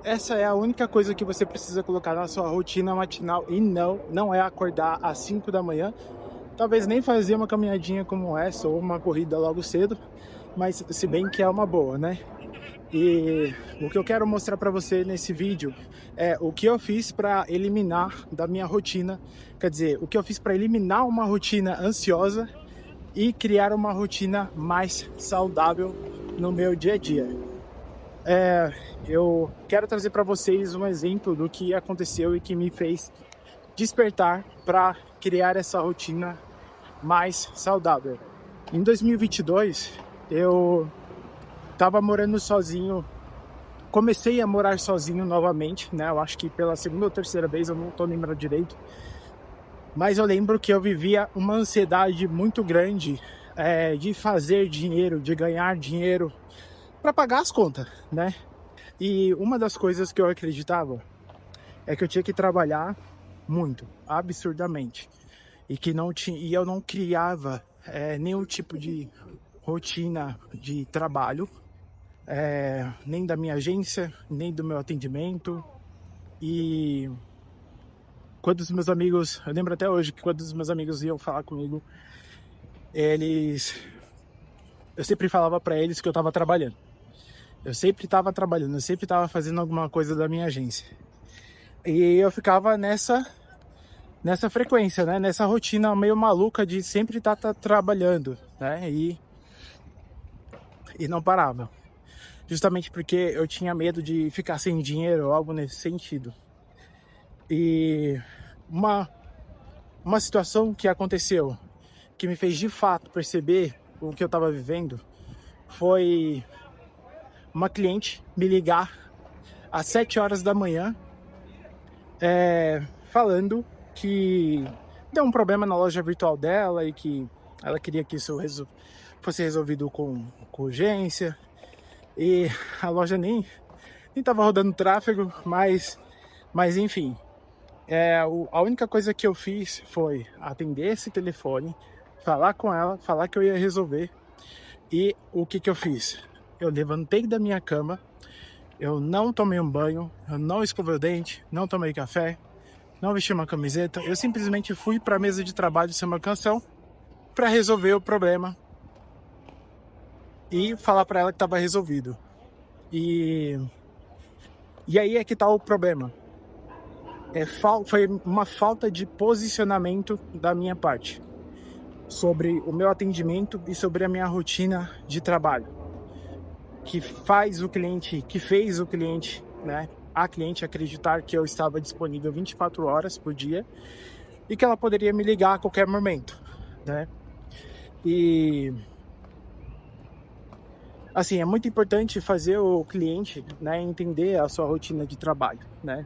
essa é a única coisa que você precisa colocar na sua rotina matinal e não é acordar às 5 da manhã. Talvez nem fazer uma caminhadinha como essa ou uma corrida logo cedo, mas se bem que é uma boa, né? E o que eu quero mostrar para você nesse vídeo é o que eu fiz para eliminar da minha rotina, quer dizer, o que eu fiz para eliminar uma rotina ansiosa e criar uma rotina mais saudável no meu dia a dia. Eu quero trazer para vocês um exemplo do que aconteceu e que me fez despertar para criar essa rotina mais saudável. Em 2022, eu estava morando sozinho, comecei a morar sozinho novamente, né? Eu acho que pela segunda ou terceira vez, eu não tô lembrando direito. Mas eu lembro que eu vivia uma ansiedade muito grande de fazer dinheiro, de ganhar dinheiro para pagar as contas, né? E uma das coisas que eu acreditava é que eu tinha que trabalhar muito, absurdamente, e que não tinha, e eu não criava nenhum tipo de rotina de trabalho, nem da minha agência, nem do meu atendimento. E quando os meus amigos, eu lembro até hoje que quando os meus amigos iam falar comigo, eu sempre falava para eles que eu estava trabalhando. Eu sempre estava trabalhando, eu sempre estava fazendo alguma coisa da minha agência. E eu ficava nessa frequência, né? Nessa rotina meio maluca de sempre estar trabalhando, né? E não parava. Justamente porque eu tinha medo de ficar sem dinheiro ou algo nesse sentido. E uma situação que aconteceu, que me fez de fato perceber o que eu estava vivendo, foi uma cliente me ligar às 7 horas da manhã, falando que deu um problema na loja virtual dela e que ela queria que isso fosse resolvido com urgência. E a loja nem estava rodando tráfego, mas enfim. A única coisa que eu fiz foi atender esse telefone, falar com ela, falar que eu ia resolver. E o que eu fiz? Eu levantei da minha cama, eu não tomei um banho, eu não escovei o dente, não tomei café, não vesti uma camiseta. Eu simplesmente fui para a mesa de trabalho sem uma canção para resolver o problema e falar para ela que estava resolvido. E aí é que tá o problema. Foi uma falta de posicionamento da minha parte sobre o meu atendimento e sobre a minha rotina de trabalho, que fez o cliente, né, a cliente acreditar que eu estava disponível 24 horas por dia e que ela poderia me ligar a qualquer momento, né? E assim, é muito importante fazer o cliente, né, entender a sua rotina de trabalho, né?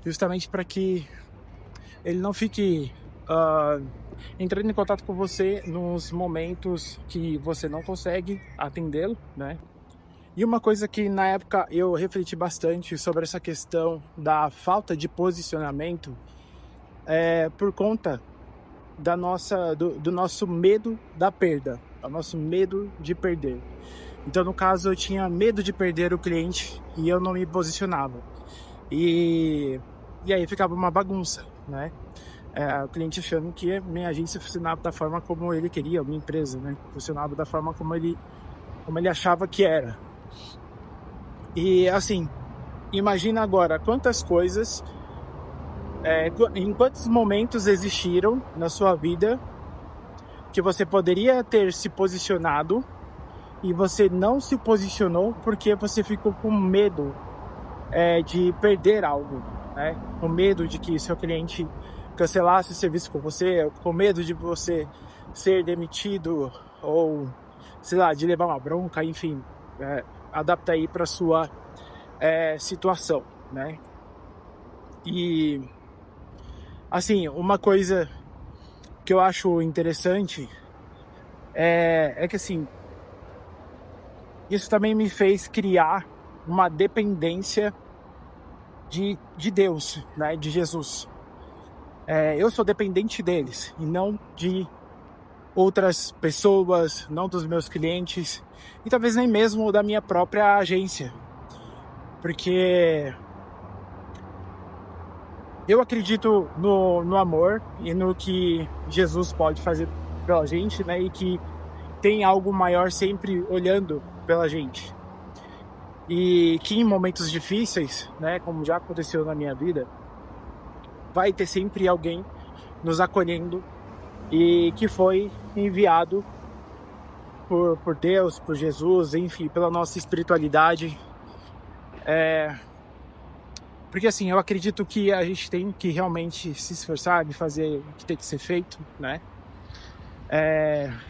Justamente para que ele não fique entrando em contato com você nos momentos que você não consegue atendê-lo, né? E uma coisa que na época eu refleti bastante sobre essa questão da falta de posicionamento por conta do nosso medo da perda, do nosso medo de perder. Então, no caso, eu tinha medo de perder o cliente e eu não me posicionava. E aí ficava uma bagunça, né? O cliente achando que minha agência funcionava da forma como ele queria, minha empresa, né? Funcionava da forma como ele achava que era. E assim, imagina agora quantas coisas, em quantos momentos existiram na sua vida que você poderia ter se posicionado e você não se posicionou porque você ficou com medo de perder algo, né? Com medo de que seu cliente cancelasse o serviço com você, com medo de você ser demitido ou, sei lá, de levar uma bronca, enfim, adapta aí para sua situação, né? E assim, uma coisa que eu acho interessante é que assim, isso também me fez criar uma dependência de Deus, né, de Jesus. Eu sou dependente deles e não de outras pessoas, não dos meus clientes e talvez nem mesmo da minha própria agência. porque eu acredito no amor e no que Jesus pode fazer pela gente, né? E que tem algo maior sempre olhando pela gente. E que em momentos difíceis, né, como já aconteceu na minha vida, vai ter sempre alguém nos acolhendo e que foi enviado por Deus, por Jesus, enfim, pela nossa espiritualidade. Porque assim, eu acredito que a gente tem que realmente se esforçar de fazer o que tem que ser feito, né?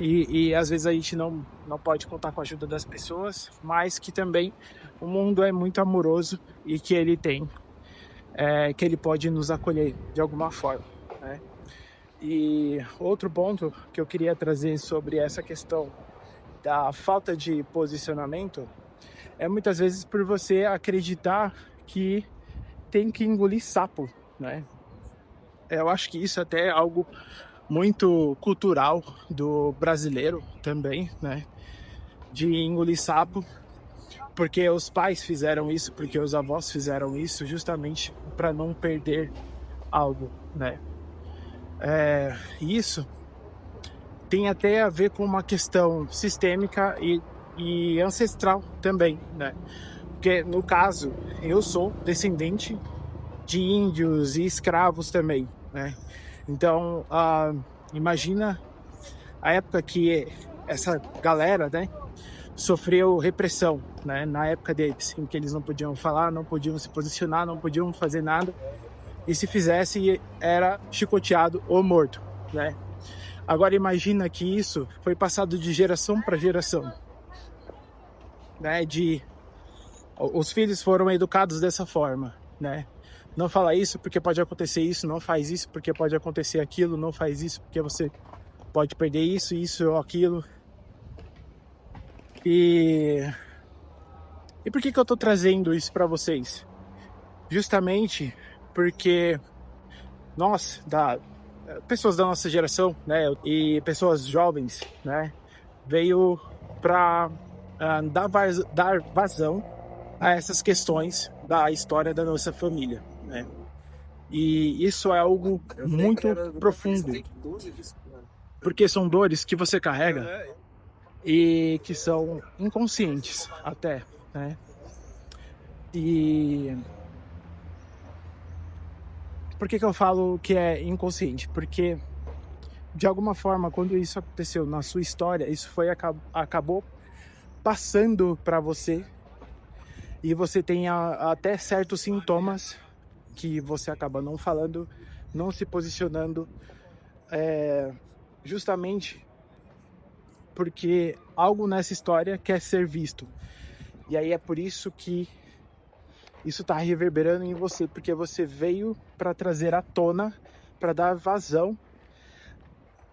E às vezes a gente não pode contar com a ajuda das pessoas, mas que também o mundo é muito amoroso e que ele tem, que ele pode nos acolher de alguma forma, né? E outro ponto que eu queria trazer sobre essa questão da falta de posicionamento é muitas vezes por você acreditar que tem que engolir sapo, né? Eu acho que isso até é algo muito cultural do brasileiro também, né? De engolir sapo, porque os pais fizeram isso, porque os avós fizeram isso, justamente para não perder algo, né? Isso tem até a ver com uma questão sistêmica e ancestral também, né? Porque, no caso, eu sou descendente de índios e escravos também, né? Então, imagina a época que essa galera, né, sofreu repressão, né, na época deles, em que eles não podiam falar, não podiam se posicionar, não podiam fazer nada, e se fizesse, era chicoteado ou morto, né? Agora imagina que isso foi passado de geração para geração, né? Os filhos foram educados dessa forma, né? Não fala isso porque pode acontecer isso, não faz isso porque pode acontecer aquilo, não faz isso porque você pode perder isso ou aquilo. E por que eu tô trazendo isso para vocês? Justamente porque nós, pessoas da nossa geração, né, e pessoas jovens, né, veio para dar vazão a essas questões da história da nossa família, né? E isso é algo muito profundo, porque são dores que você carrega e que são inconscientes até, né? E por que eu falo que é inconsciente? Porque de alguma forma, quando isso aconteceu na sua história, isso acabou passando para você, e você tem até certos sintomas que você acaba não falando, não se posicionando, justamente porque algo nessa história quer ser visto. E aí é por isso que isso está reverberando em você, porque você veio para trazer à tona, para dar vazão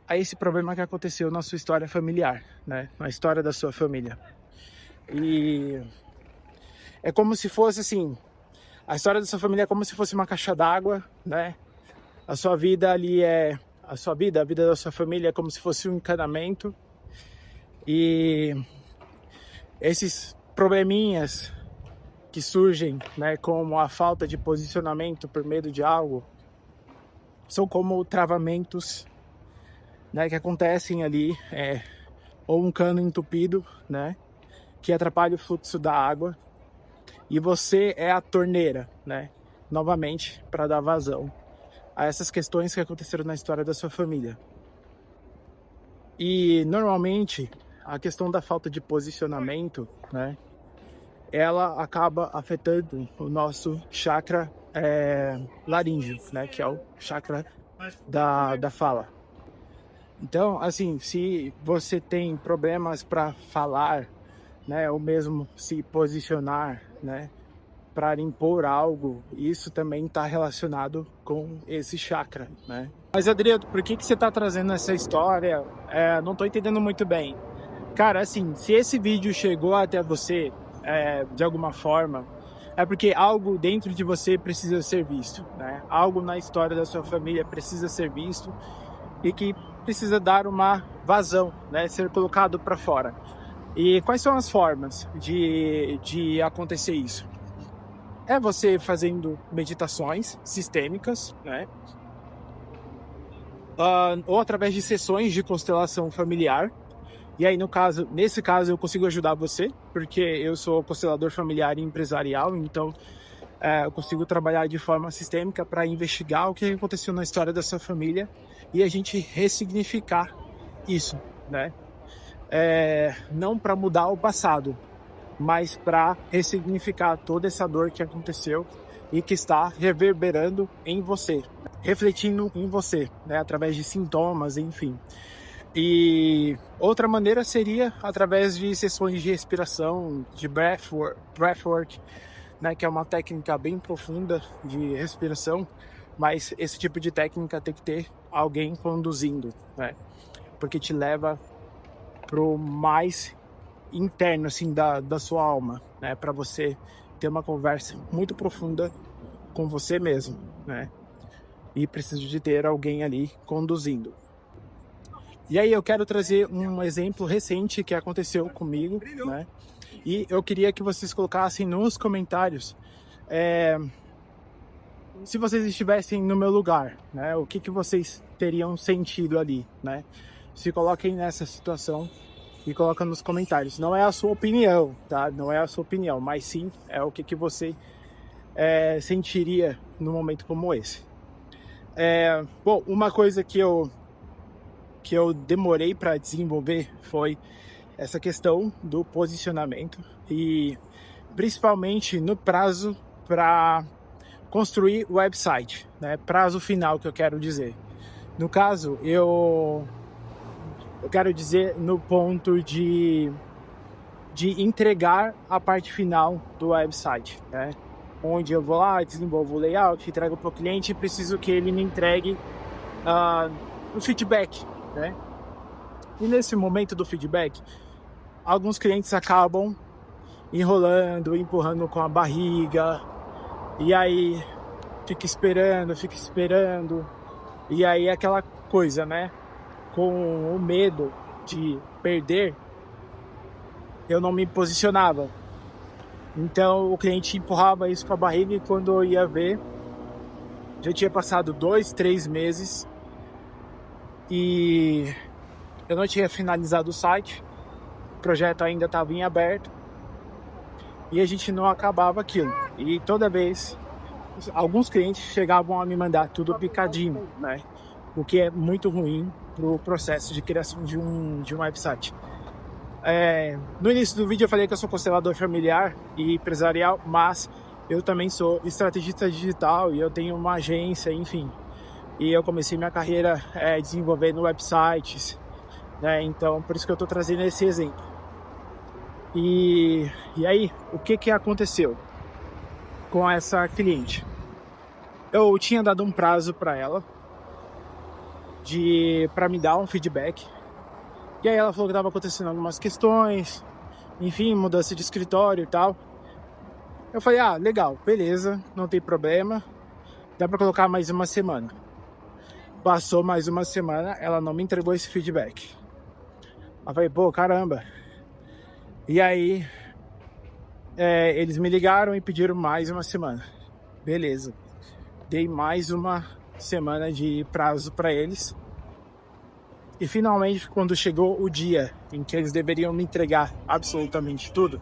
a esse problema que aconteceu na sua história familiar, né? Na história da sua família. E é como se fosse assim, a história da sua família é como se fosse uma caixa d'água, né? A sua vida ali a vida da sua família é como se fosse um encanamento. E esses probleminhas que surgem, né, como a falta de posicionamento por medo de algo, são como travamentos, né, que acontecem ali, ou um cano entupido, né, que atrapalha o fluxo da água, e você é a torneira, né, novamente, para dar vazão a essas questões que aconteceram na história da sua família. E normalmente a questão da falta de posicionamento, né, ela acaba afetando o nosso chakra laríngeo, né, que é o chakra da fala. Então, assim, se você tem problemas para falar, né, ou mesmo se posicionar, né, para impor algo, isso também está relacionado com esse chakra, né? Mas, Adriano, por que você está trazendo essa história? Não estou entendendo muito bem. Cara, assim, se esse vídeo chegou até você de alguma forma, é porque algo dentro de você precisa ser visto, né? Algo na história da sua família precisa ser visto e que precisa dar uma vazão, né? Ser colocado para fora. E quais são as formas de acontecer isso? é você fazendo meditações sistêmicas, né? Ou através de sessões de constelação familiar. E aí, nesse caso, eu consigo ajudar você, porque eu sou constelador familiar e empresarial, então eu consigo trabalhar de forma sistêmica para investigar o que aconteceu na história da sua família e a gente ressignificar isso, né? Não para mudar o passado, mas para ressignificar toda essa dor que aconteceu e que está reverberando em você, refletindo em você, né? Através de sintomas, enfim. E outra maneira seria através de sessões de respiração, de breathwork, né, que é uma técnica bem profunda de respiração, mas esse tipo de técnica tem que ter alguém conduzindo, né, porque te leva pro mais interno, assim, da sua alma, né, para você ter uma conversa muito profunda com você mesmo, né, e precisa de ter alguém ali conduzindo. E aí eu quero trazer um exemplo recente que aconteceu comigo, né? E eu queria que vocês colocassem nos comentários se vocês estivessem no meu lugar, né? O que vocês teriam sentido ali, né? Se coloquem nessa situação e coloquem nos comentários. Não é a sua opinião, tá? Não é a sua opinião, mas sim é o que você sentiria num momento como esse. Bom, uma coisa que eu demorei para desenvolver foi essa questão do posicionamento e principalmente no prazo para construir o website, né? Prazo final que eu quero dizer. No caso, eu quero dizer no ponto de entregar a parte final do website, né? Onde eu vou lá, desenvolvo o layout, entrego para o cliente e preciso que ele me entregue o feedback, né? E nesse momento do feedback, alguns clientes acabam enrolando, empurrando com a barriga, e aí fica esperando, e aí aquela coisa, né? Com o medo de perder, eu não me posicionava. Então o cliente empurrava isso com a barriga e quando eu ia ver, já tinha passado 2, 3 meses e eu não tinha finalizado o site, o projeto ainda estava em aberto e a gente não acabava aquilo. E toda vez, alguns clientes chegavam a me mandar tudo picadinho, né? O que é muito ruim para o processo de criação de um website. No início do vídeo eu falei que eu sou constelador familiar e empresarial, mas eu também sou estrategista digital e eu tenho uma agência, enfim. E eu comecei minha carreira desenvolvendo websites, né? Então, por isso que eu estou trazendo esse exemplo. E aí, o que aconteceu com essa cliente? Eu tinha dado um prazo para ela para me dar um feedback. E aí ela falou que estava acontecendo algumas questões, enfim, mudança de escritório e tal. Eu falei, legal, beleza, não tem problema, dá para colocar mais uma semana. Passou mais uma semana, ela não me entregou esse feedback. Eu falei, pô, caramba. E aí, eles me ligaram e pediram mais uma semana. Beleza. Dei mais uma semana de prazo para eles. E finalmente, quando chegou o dia em que eles deveriam me entregar absolutamente tudo,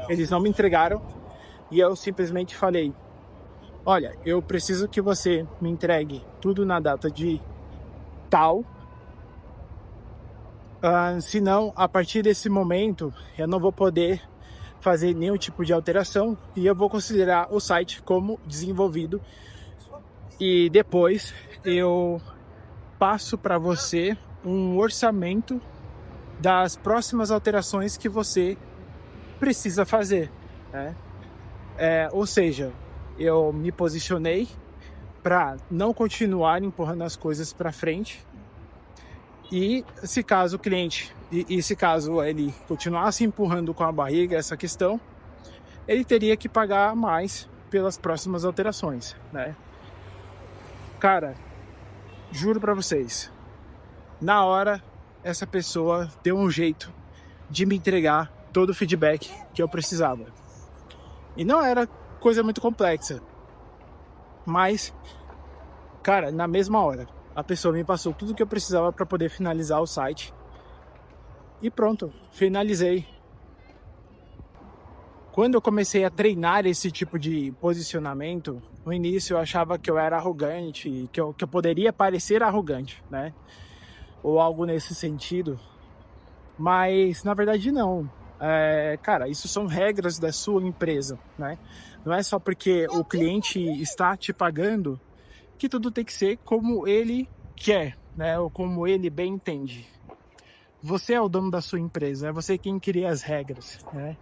eles não me entregaram e eu simplesmente falei, olha, eu preciso que você me entregue tudo na data de tal, senão a partir desse momento eu não vou poder fazer nenhum tipo de alteração e eu vou considerar o site como desenvolvido e depois eu passo para você um orçamento das próximas alterações que você precisa fazer, né? Ou seja, eu me posicionei para não continuar empurrando as coisas para frente e se caso o cliente, e se caso ele continuasse empurrando com a barriga essa questão, ele teria que pagar mais pelas próximas alterações, né? Cara, juro para vocês, na hora essa pessoa deu um jeito de me entregar todo o feedback que eu precisava. E não era coisa muito complexa. Mas, cara, na mesma hora, a pessoa me passou tudo que eu precisava para poder finalizar o site. E pronto, finalizei. Quando eu comecei a treinar esse tipo de posicionamento, no início eu achava que eu era arrogante, que eu poderia parecer arrogante, né? Ou algo nesse sentido. Mas, na verdade, não. Cara, isso são regras da sua empresa, né? Não é só porque o cliente está te pagando que tudo tem que ser como ele quer, né? Ou como ele bem entende. Você é o dono da sua empresa, é você quem cria as regras, né?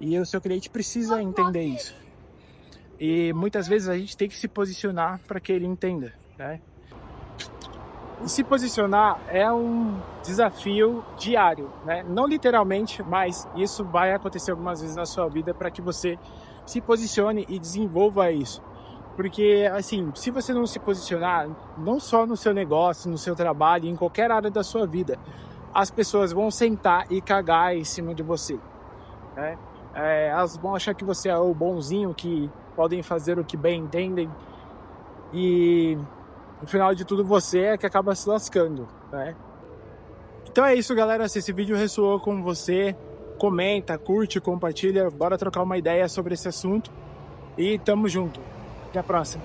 E o seu cliente precisa entender isso. E muitas vezes a gente tem que se posicionar para que ele entenda, né? E se posicionar é um desafio diário, né? Não literalmente, mas isso vai acontecer algumas vezes na sua vida para que você se posicione e desenvolva isso. Porque, assim, se você não se posicionar, não só no seu negócio, no seu trabalho, em qualquer área da sua vida, as pessoas vão sentar e cagar em cima de você, né? Elas vão achar que você é o bonzinho, que podem fazer o que bem entendem, e no final de tudo você é que acaba se lascando, né? Então é isso, galera. Se esse vídeo ressoou com você, comenta, curte, compartilha. Bora trocar uma ideia sobre esse assunto. E tamo junto. Até a próxima.